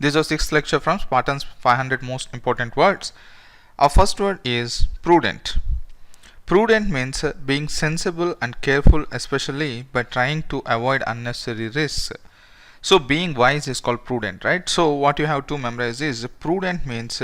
This is our 6th lecture from Spartans 500 most important words. Our first word is prudent. Prudent means being sensible and careful, especially by trying to avoid unnecessary risks. So being wise is called prudent, right? So what you have to memorize is prudent means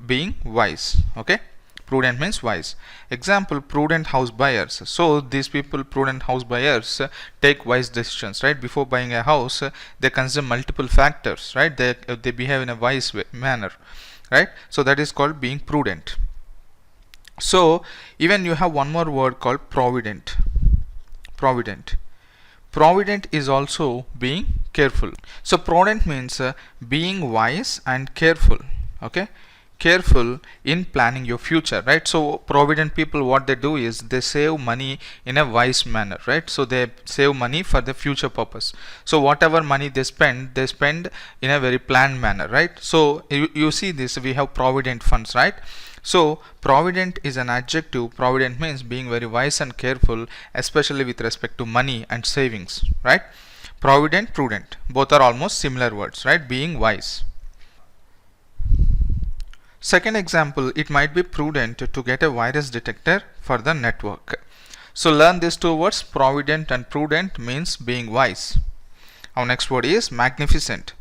being wise. Okay, prudent means wise. Example, prudent house buyers. So these people, prudent house buyers, take wise decisions, right? Before buying a house, they consider multiple factors, right? They behave in a wise manner, right? So that is called being prudent. So even you have one more word called provident. Provident is also being careful. So prudent means being wise and careful. Okay, careful in planning your future, right? So provident people, what they do is they save money in a wise manner, right? So they save money for the future purpose. So whatever money they spend in a very planned manner, right? So you see this, we have provident funds, right? So provident is an adjective. Provident means being very wise and careful, especially with respect to money and savings, right? Provident, prudent, both are almost similar words, right? Being wise. Second example, it might be prudent to get a virus detector for the network. So learn these two words, provident and prudent means being wise. Our next word is magnificent.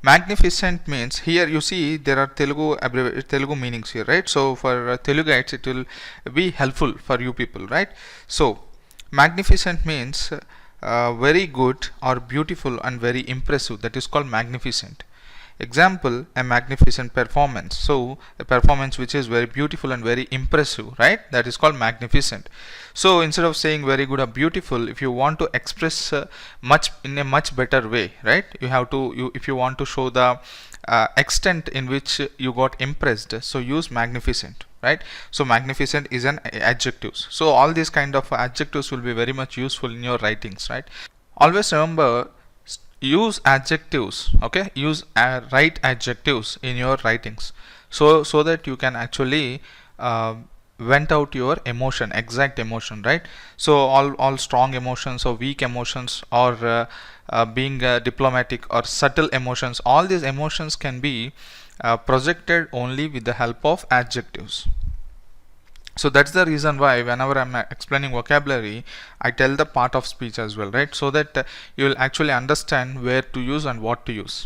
Magnificent means, here you see there are Telugu meanings here, right? So for Telugites it will be helpful for you people, right? So magnificent means very good or beautiful and very impressive. That is called magnificent. Example, a magnificent performance. So a performance which is very beautiful and very impressive, right? That is called magnificent. So instead of saying very good or beautiful, if you want to express in a much better way, right? You have to, if you want to show the extent in which you got impressed, so use magnificent, right? So magnificent is an adjective. So all these kind of adjectives will be very much useful in your writings, right? Always remember, use adjectives, okay? Use right adjectives in your writings, so that you can actually vent out your emotion, exact emotion, right? So all strong emotions or weak emotions or being diplomatic or subtle emotions, all these emotions can be projected only with the help of adjectives. So that's the reason why whenever I'm explaining vocabulary, I tell the part of speech as well, right? So that you will actually understand where to use and what to use.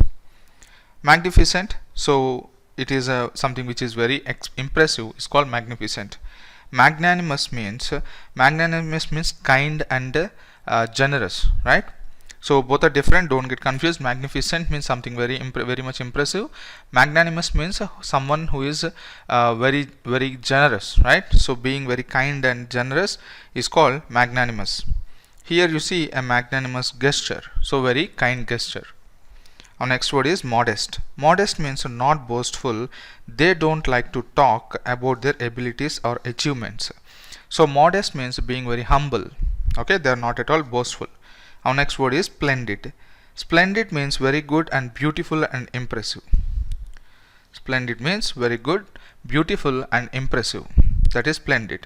Magnificent, so it is something which is very impressive, is called magnificent. Magnanimous means kind and generous, right? So both are different, don't get confused. Magnificent means something very much impressive. Magnanimous means someone who is very generous, right? So being very kind and generous is called magnanimous. Here you see a magnanimous gesture, so very kind gesture. Our next word is modest. Modest means not boastful. They don't like to talk about their abilities or achievements. So modest means being very humble, okay? They are not at all boastful. Our next word is splendid. Splendid means very good and beautiful and impressive. Splendid means very good, beautiful and impressive. That is splendid.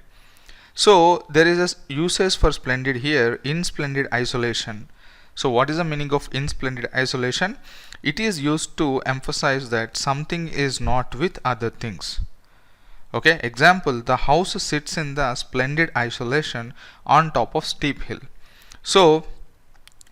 So there is a usage for splendid here, in splendid isolation. So what is the meaning of in splendid isolation? It is used to emphasize that something is not with other things. Okay, example, the house sits in the splendid isolation on top of steep hill. So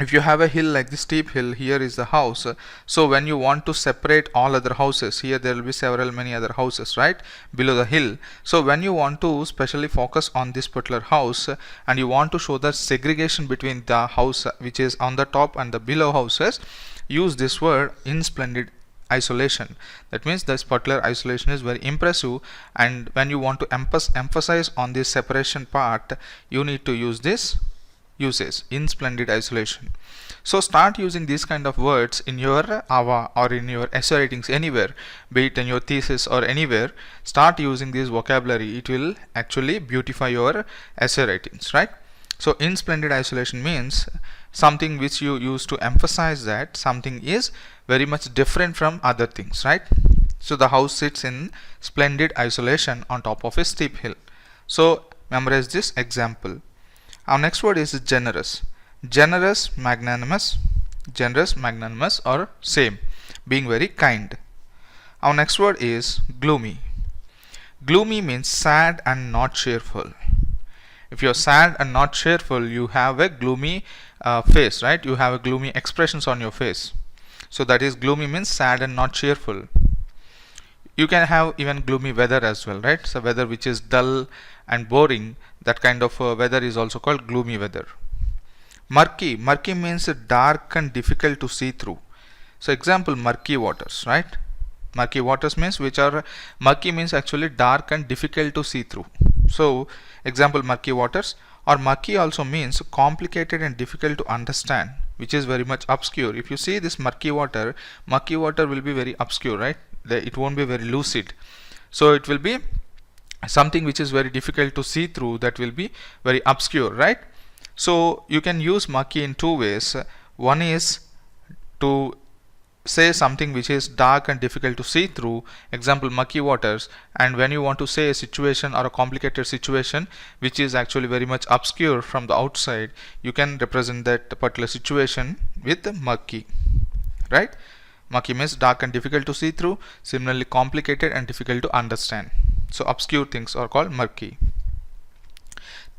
if you have a hill like this steep hill, here is the house. So when you want to separate all other houses, here there will be many other houses, right, below the hill. So when you want to specially focus on this particular house and you want to show the segregation between the house which is on the top and the below houses, use this word in splendid isolation. That means this particular isolation is very impressive, and when you want to emphasize on this separation part, you need to use this usage, in splendid isolation. So start using these kind of words in your AVA or in your essay writings anywhere, be it in your thesis or anywhere. Start using this vocabulary. It will actually beautify your essay writings, right? So in splendid isolation means something which you use to emphasize that something is very much different from other things, right? So the house sits in splendid isolation on top of a steep hill. So memorize this example. Our next word is generous. Generous, magnanimous or same. being very kind. Our next word is gloomy. Gloomy means sad and not cheerful. If you're sad and not cheerful, you have a gloomy face, right? You have a gloomy expressions on your face. So that is gloomy means sad and not cheerful. You can have even gloomy weather as well, right? So weather which is dull and boring, that kind of weather is also called gloomy weather. Murky. Murky means dark and difficult to see through. So example, murky waters, right? Murky waters means murky means actually dark and difficult to see through. So example, murky waters. Or murky also means complicated and difficult to understand, which is very much obscure. If you see this murky water will be very obscure, right? It won't be very lucid. So it will be something which is very difficult to see through, that will be very obscure, right? So you can use murky in two ways. One is to say something which is dark and difficult to see through, example murky waters, and when you want to say a situation or a complicated situation which is actually very much obscure from the outside, you can represent that particular situation with murky, right? Murky means dark and difficult to see through, similarly complicated and difficult to understand. So obscure things are called murky.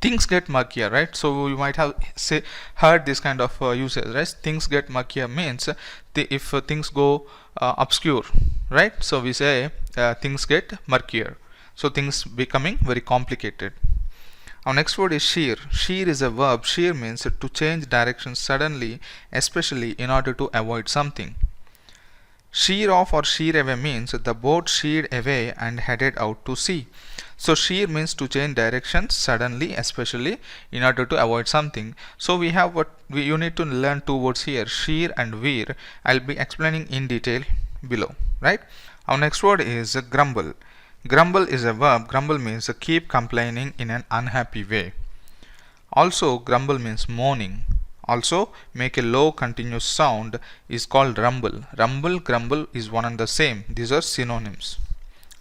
Things get murkier, right? So you might have heard this kind of usage, right? Things get murkier means if things go obscure, right? So we say things get murkier. So things becoming very complicated. Our next word is sheer. Sheer is a verb. Sheer means to change direction suddenly, especially in order to avoid something. Sheer off or sheer away means the boat sheered away and headed out to sea. So sheer means to change direction suddenly, especially in order to avoid something. So we have you need to learn two words here, sheer and veer. I'll be explaining in detail below, right? Our next word is grumble. Grumble is a verb. Grumble means keep complaining in an unhappy way. Also grumble means moaning. Also make a low continuous sound is called rumble. Rumble, grumble is one and the same. These are synonyms,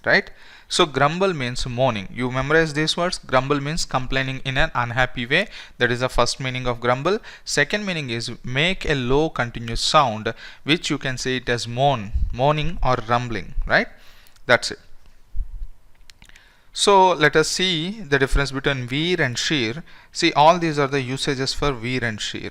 right? So grumble means moaning. You memorize these words. Grumble means complaining in an unhappy way. That is the first meaning of grumble. Second meaning is make a low continuous sound, which you can say it as moaning or rumbling, right? That's it. So let us see the difference between veer and sheer. See, all these are the usages for veer and sheer.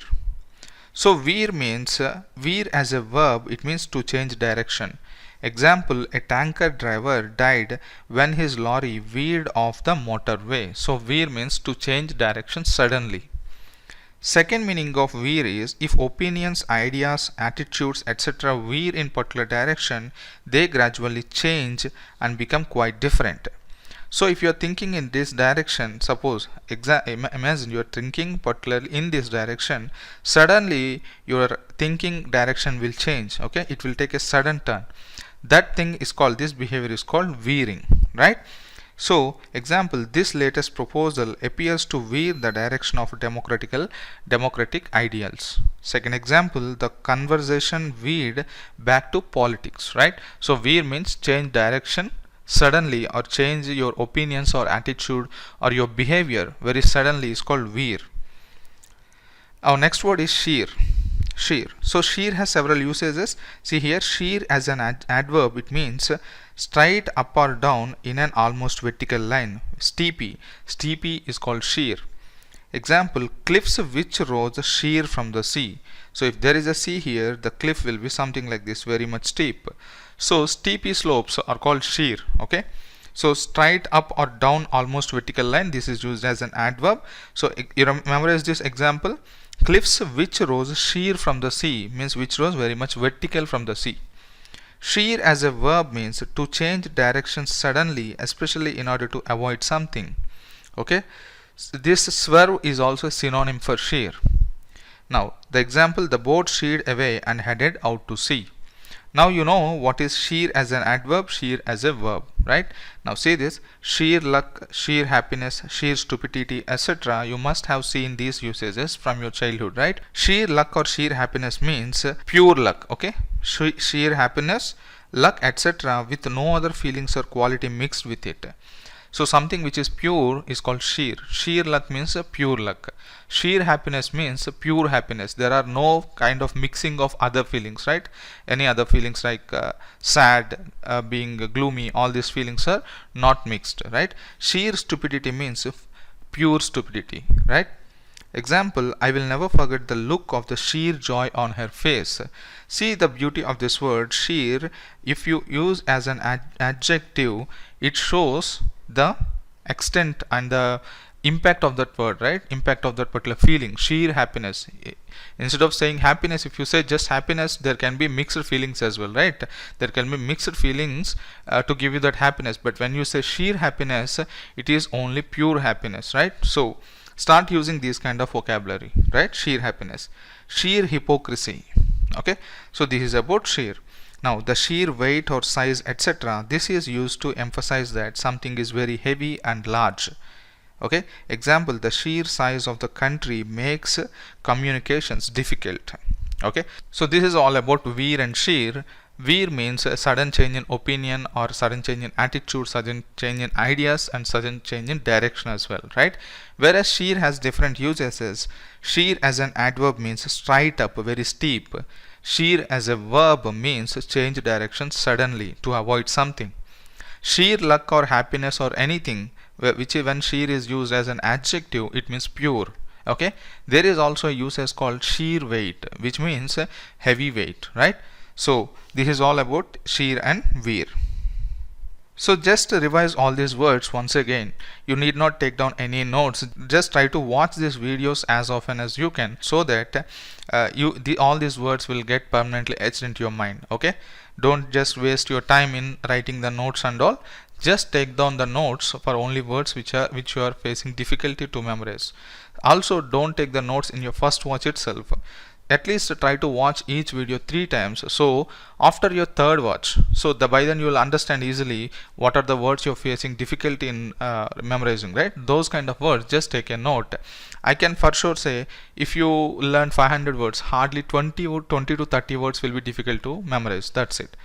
So veer means veer as a verb, it means to change direction. Example, a tanker driver died when his lorry veered off the motorway. So veer means to change direction suddenly. Second meaning of veer is if opinions, ideas, attitudes, etc. veer in particular direction, they gradually change and become quite different. So if you are thinking in this direction, suppose imagine you are thinking particularly in this direction, suddenly your thinking direction will change, okay? It will take a sudden turn. That thing is called, this behavior is called veering, right? So example, this latest proposal appears to veer the direction of democratic ideals. Second example, the conversation veered back to politics, right? So veer means change direction suddenly, or change your opinions or attitude or your behavior very suddenly is called veer. Our next word is sheer. Sheer. So sheer has several usages. See here, sheer as an adverb, it means straight up or down in an almost vertical line. Steepy. Steepy is called sheer. Example, cliffs which rose sheer from the sea. So if there is a sea here, the cliff will be something like this, very much steep. So steepy slopes are called sheer, okay? So straight up or down almost vertical line, this is used as an adverb. So you memorize this example. Cliffs which rose sheer from the sea means which rose very much vertical from the sea. Sheer as a verb means to change direction suddenly, especially in order to avoid something, okay? This swerve is also a synonym for sheer. Now the example, the boat sheered away and headed out to sea. Now you know what is sheer as an adverb, sheer as a verb, right? Now see this, sheer luck, sheer happiness, sheer stupidity, etc. You must have seen these usages from your childhood, right? Sheer luck or sheer happiness means pure luck, okay? Sheer happiness, luck, etc. with no other feelings or quality mixed with it. So something which is pure is called sheer. Sheer luck means pure luck. Sheer happiness means pure happiness. There are no kind of mixing of other feelings, right? Any other feelings like sad, being gloomy, all these feelings are not mixed, right? Sheer stupidity means pure stupidity, right? Example, I will never forget the look of the sheer joy on her face. See the beauty of this word sheer. If you use as an adjective, it shows the extent and the impact of that word, right? Impact of that particular feeling, sheer happiness. Instead of saying happiness, if you say just happiness, there can be mixed feelings as well, right? There can be mixed feelings to give you that happiness. But when you say sheer happiness, it is only pure happiness, right? So start using these kind of vocabulary, right? Sheer happiness. Sheer hypocrisy. Okay, so this is about sheer. Now the sheer weight or size, etc., this is used to emphasize that something is very heavy and large. Okay, example, the sheer size of the country makes communications difficult. Okay, so this is all about veer and sheer. Veer means a sudden change in opinion or sudden change in attitude, sudden change in ideas, and sudden change in direction as well, right? Whereas sheer has different uses. Sheer as an adverb means straight up, very steep. Sheer as a verb means change direction suddenly to avoid something. Sheer luck or happiness or anything, which when sheer is used as an adjective, it means pure. Okay, there is also a usage called sheer weight, which means heavy weight, right? So this is all about sheer and veer. So just revise all these words once again. You need not take down any notes. Just try to watch these videos as often as you can, so that all these words will get permanently etched into your mind. Okay, don't just waste your time in writing the notes and all. Just take down the notes for only words which you are facing difficulty to memorize. Also, don't take the notes in your first watch itself. At least try to watch each video 3 times. So after your third watch, so by then you will understand easily what are the words you're facing difficulty in memorizing, right? Those kind of words, just take a note. I can for sure say, if you learn 500 words, hardly 20 to 30 words will be difficult to memorize. That's it.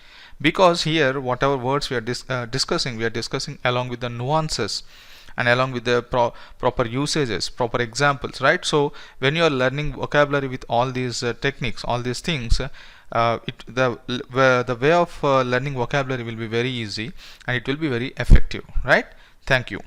Because here, whatever words we are discussing, we are discussing along with the nuances and along with the proper usages, proper examples, right? So when you are learning vocabulary with all these techniques, all these things, the way of learning vocabulary will be very easy, and it will be very effective, right? Thank you.